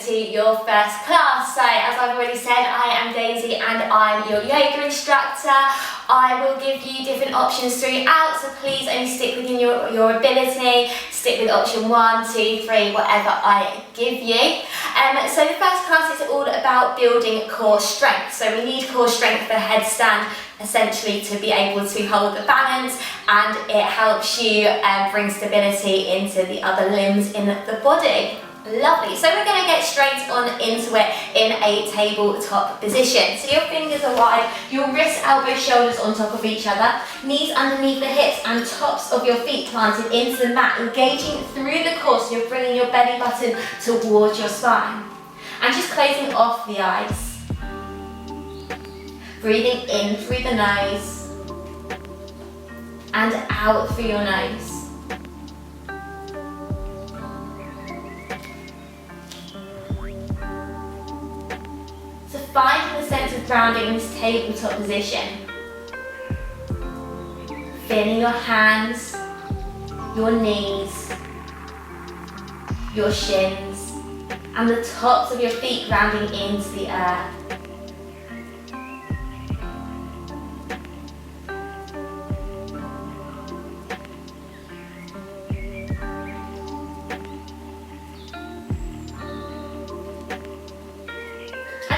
to your first class. So as I've already said, I am Daisy and I'm your yoga instructor. I will give you different options throughout, so please only stick within your ability. Stick with option 1, 2, 3, whatever I give you. So the first class is all about building core strength. So we need core strength for headstand, essentially to be able to hold the balance, and it helps you bring stability into the other limbs in the body. Lovely. So we're going to get straight on into it in a tabletop position. So your fingers are wide, your wrists, elbows, shoulders on top of each other, knees underneath the hips and tops of your feet planted into the mat, engaging through the core, so you're bringing your belly button towards your spine. And just closing off the eyes. Breathing in through the nose and out through your nose. So finding the sense of grounding in this tabletop position. Feeling your hands, your knees, your shins, and the tops of your feet grounding into the earth.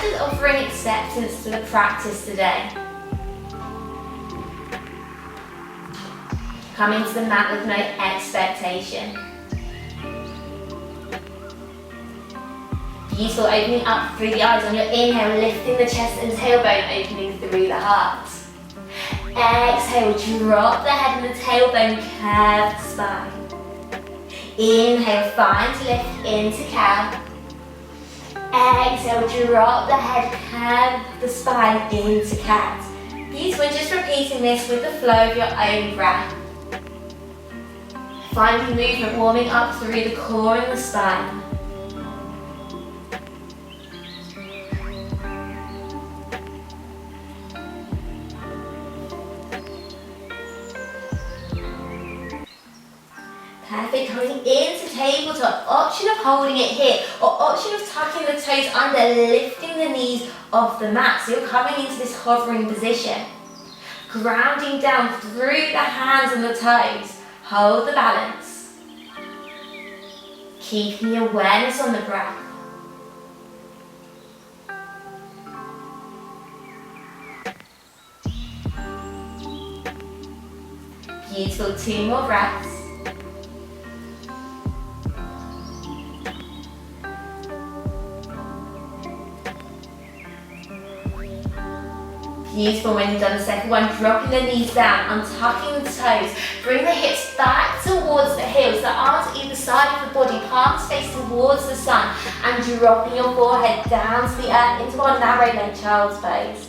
Just offering acceptance to the practice today. Coming to the mat with no expectation. Beautiful, opening up through the eyes on your inhale, lifting the chest and tailbone, opening through the heart. Exhale, drop the head and the tailbone, curve the spine. Inhale, find lift into cow. Exhale, drop the head, curve the spine into cat. Beautiful, just repeating this with the flow of your own breath. Finding movement, warming up through the core and the spine. Perfect, coming into tabletop, option of holding it here, or option of tucking the toes under, lifting the knees off the mat. So you're coming into this hovering position. Grounding down through the hands and the toes. Hold the balance. Keeping the awareness on the breath. Beautiful, 2 more breaths. Beautiful, when you've done the second one, dropping the knees down, untucking the toes, bring the hips back towards the heels, the arms either side of the body, palms face towards the sun, and dropping your forehead down to the earth into our narrow leg child's pose.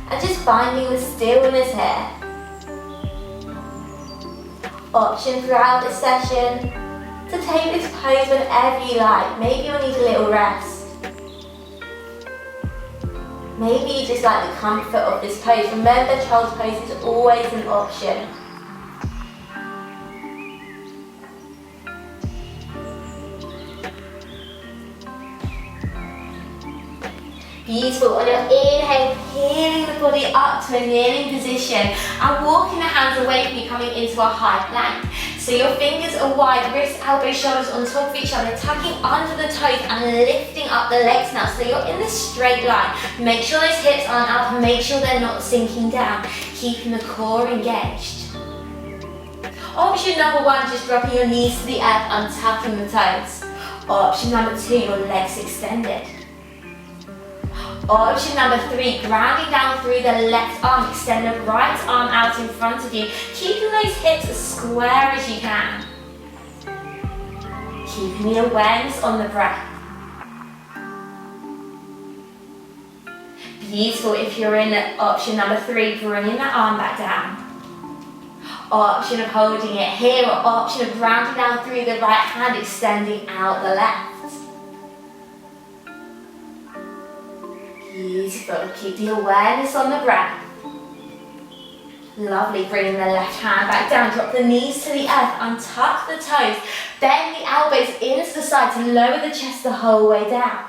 And just finding the stillness here. Option throughout this session to take this pose whenever you like. Maybe you'll need a little rest. Maybe you just like the comfort of this pose. Remember, child's pose is always an option. Beautiful. On your inhale, peeling the body up to a kneeling position and walking the hands away from you, coming into a high plank. So your fingers are wide, wrists, elbows, shoulders on top of each other, tucking under the toes and lifting up the legs now. So you're in this straight line. Make sure those hips aren't up and make sure they're not sinking down, keeping the core engaged. Option number 1, just dropping your knees to the earth, untucking the toes. Option number 2, your legs extended. Option number 3, grounding down through the left arm, extend the right arm out in front of you, keeping those hips as square as you can. Keeping the awareness on the breath. Beautiful, if you're in option number 3, bringing that arm back down. Option of holding it here, or option of grounding down through the right hand, extending out the left. Beautiful, keep the awareness on the breath. Lovely, bring the left hand back down, drop the knees to the earth, untuck the toes, bend the elbows into the side to lower the chest the whole way down.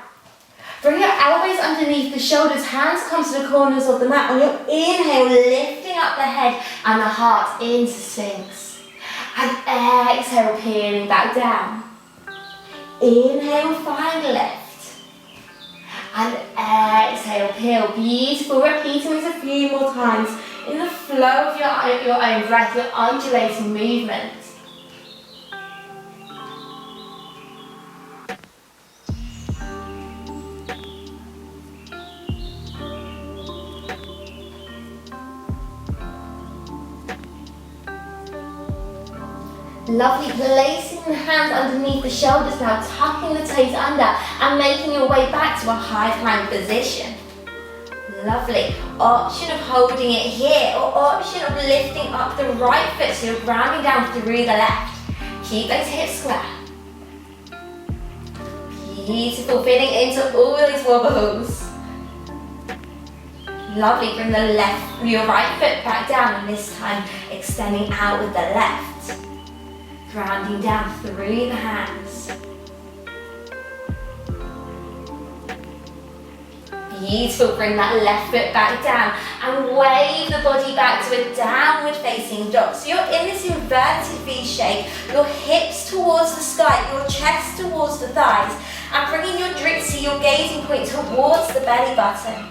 Bring your elbows underneath the shoulders, hands come to the corners of the mat. On your inhale, lifting up the head and the heart into Sphinx. And exhale, peeling back down. Inhale, find lift. And exhale, peel. Beautiful, repeating this a few more times. In the flow of your own breath, your undulating movement. Lovely, placing the hands underneath the shoulders now, tucking the toes under and making your way back to a high plank position. Lovely. Option of holding it here or option of lifting up the right foot so you're grounding down through the left. Keep those hips square. Beautiful, feeling into all these wobbles. Lovely, bring your right foot back down and this time extending out with the left. Grounding down through the hands. Beautiful, bring that left foot back down and wave the body back to a downward facing dog. So you're in this inverted V shape, your hips towards the sky, your chest towards the thighs, and bringing your dripsy, your gazing point towards the belly button.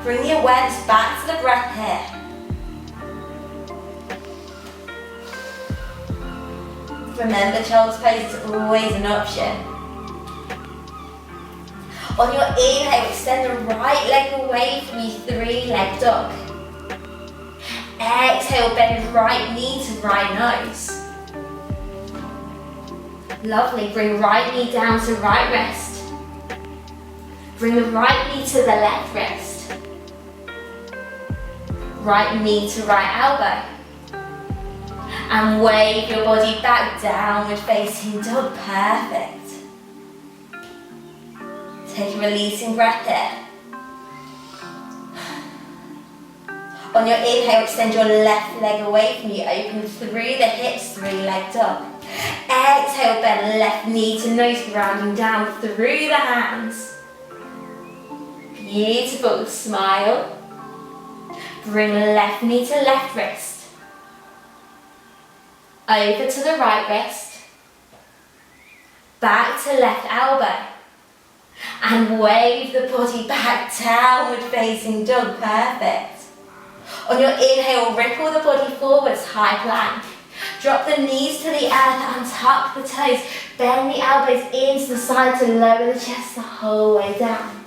Bring the awareness back to the breath here. Remember, child's pose is always an option. On your inhale, extend the right leg away from you, three-leg dog. Exhale, bend right knee to right nose. Lovely, bring right knee down to right wrist. Bring the right knee to the left wrist. Right knee to right elbow. And wave your body back, downward facing dog, perfect. Take a releasing breath here. On your inhale, extend your left leg away from you, open through the hips, three-leg dog. Exhale, bend left knee to nose, grounding down through the hands. Beautiful, smile. Bring left knee to left wrist. Over to the right wrist, back to left elbow, and wave the body back, downward facing dog, perfect. On your inhale, ripple the body forwards, high plank. Drop the knees to the earth and tuck the toes, bend the elbows into the side to lower the chest the whole way down.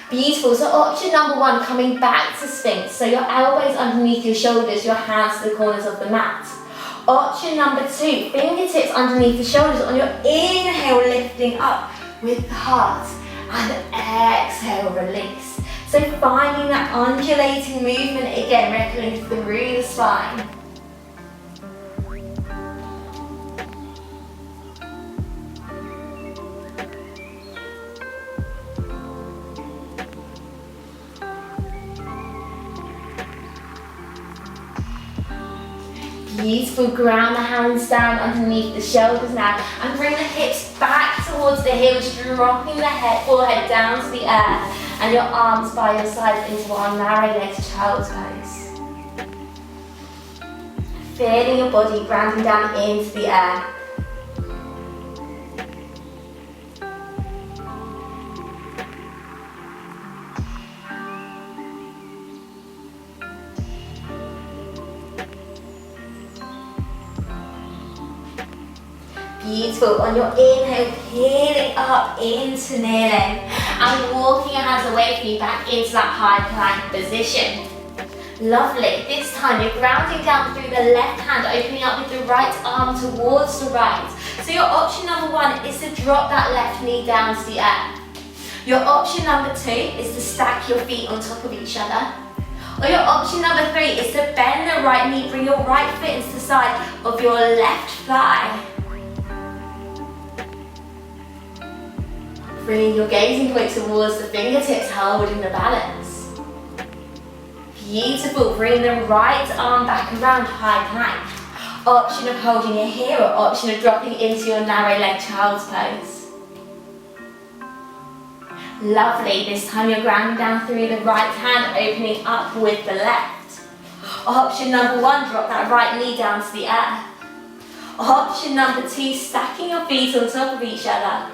Beautiful, so option number one, coming back to Sphinx, so your elbows underneath your shoulders, your hands to the corners of the mat. Option number two, fingertips underneath the shoulders. On your inhale, lifting up with the heart, and exhale, release. So finding that undulating movement again, rippling through the spine. Beautiful, ground the hands down underneath the shoulders now and bring the hips back towards the heels, dropping the forehead down to the earth and your arms by your sides into our narrow-legged child's pose. Feeling your body grounding down into the earth. Beautiful. On your inhale, peeling up into kneeling and walking your hands away from you back into that high plank position. Lovely. This time you're grounding down through the left hand, opening up with the right arm towards the right. So your option number one is to drop that left knee down to the earth. Your option number two is to stack your feet on top of each other. Or your option number three is to bend the right knee, bring your right foot into the side of your left thigh. Bringing your gazing point towards the fingertips, holding the balance. Beautiful. Bring the right arm back around, high plank. Option of holding it here or option of dropping into your narrow leg child's pose. Lovely. This time you're grounding down through the right hand, opening up with the left. Option number one, drop that right knee down to the earth. Option number two, stacking your feet on top of each other.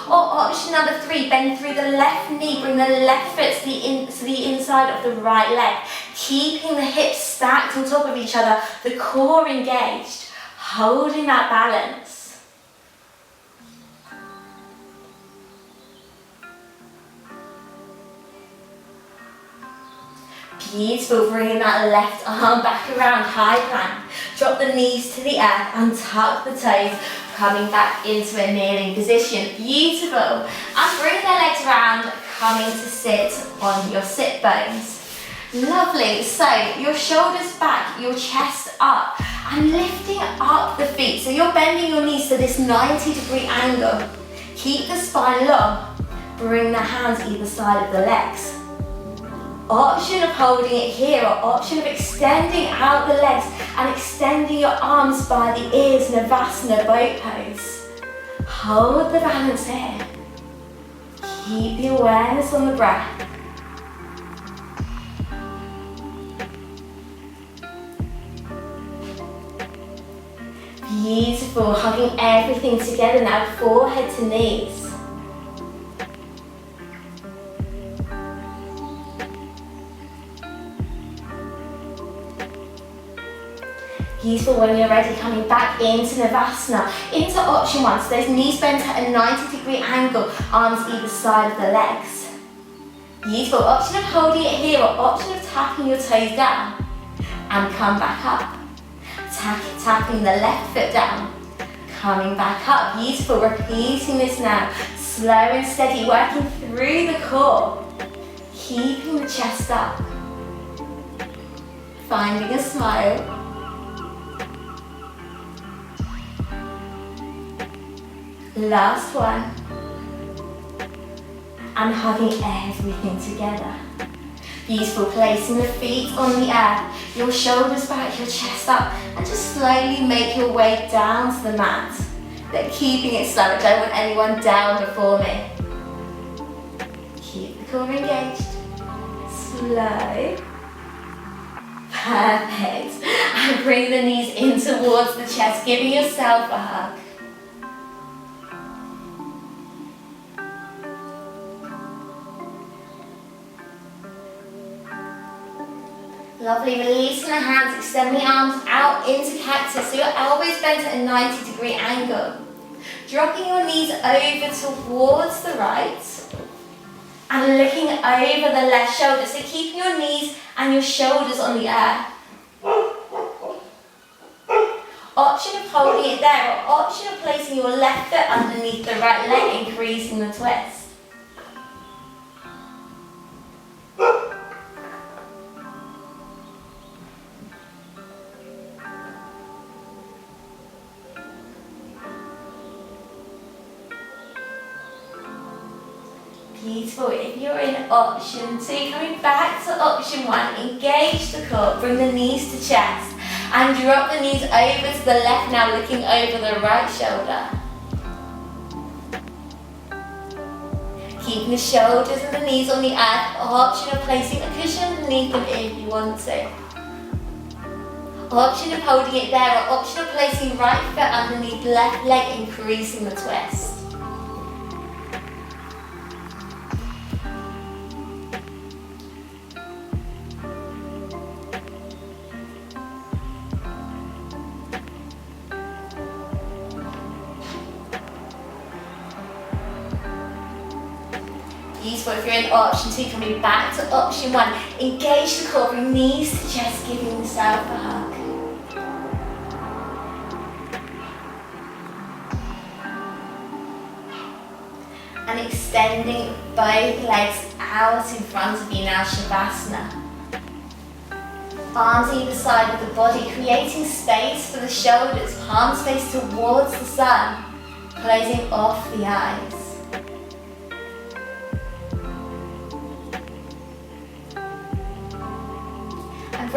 Or option number three, bend through the left knee, bring the left foot to the inside of the right leg, keeping the hips stacked on top of each other, the core engaged, holding that balance. Beautiful, bringing that left arm back around, high plank. Drop the knees to the earth, untuck the toes, coming back into a kneeling position. Beautiful. And bring the legs around, coming to sit on your sit bones. Lovely. So your shoulders back, your chest up, and lifting up the feet. So you're bending your knees to this 90-degree angle. Keep the spine long. Bring the hands either side of the legs. Option of holding it here or option of extending out the legs and extending your arms by the ears, Navasana boat pose. Hold the balance here. Keep the awareness on the breath. Beautiful, hugging everything together now, forehead to knees. Beautiful. When you're ready, coming back into Navasana, into option one. So those knees bent at a 90-degree angle, arms either side of the legs. Beautiful. Option of holding it here or option of tapping your toes down and come back up. Tapping the left foot down, coming back up. Beautiful. Repeating this now. Slow and steady, working through the core, keeping the chest up, finding a smile. Last one. And hugging everything together. Beautiful, placing the feet on the earth, your shoulders back, your chest up, and just slowly make your way down to the mat. But keeping it slow, I don't want anyone down before me. Keep the core engaged. Slow. Perfect. And bring the knees in towards the chest, giving yourself a hug. Lovely, releasing the hands, extend the arms out into cactus, so your elbows bent at a 90-degree angle. Dropping your knees over towards the right and looking over the left shoulder, so keeping your knees and your shoulders on the earth. Option of holding it there or option of placing your left foot underneath the right leg, increasing the twist. Beautiful. If you're in option two, coming back to option one, engage the core, bring the knees to chest and drop the knees over to the left now, looking over the right shoulder. Keeping the shoulders and the knees on the earth, option of placing a cushion underneath them if you want to. Option of holding it there or option of placing right foot underneath left leg, increasing the twist. Beautiful. If you're in option two, coming back to option one, engage the core, bring knees to chest, giving yourself a hug. And extending both legs out in front of you now, Shavasana. Arms either side of the body, creating space for the shoulders, palms face towards the sun, closing off the eyes.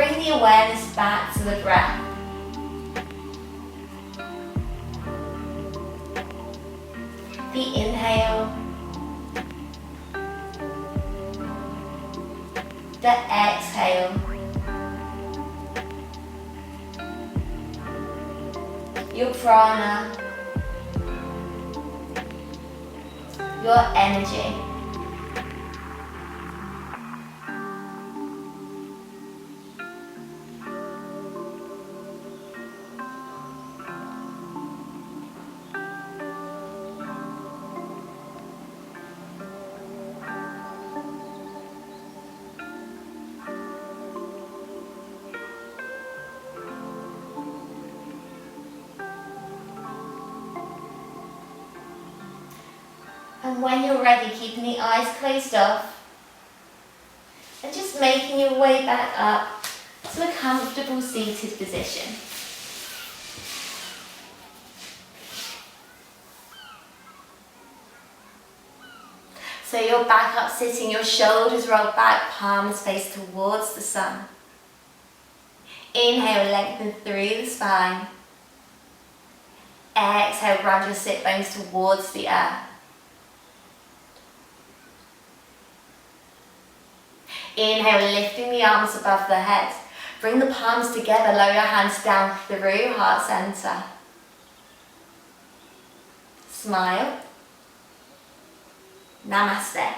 bring the awareness back to the breath. The inhale, the exhale, your prana, your energy. And when you're ready, keeping the eyes closed off and just making your way back up to a comfortable seated position. So you're back up sitting, your shoulders rolled back, palms face towards the sun. Inhale, lengthen through the spine. Exhale, ground your sit bones towards the earth. Inhale, lifting the arms above the head. Bring the palms together, lower your hands down through heart center. Smile. Namaste.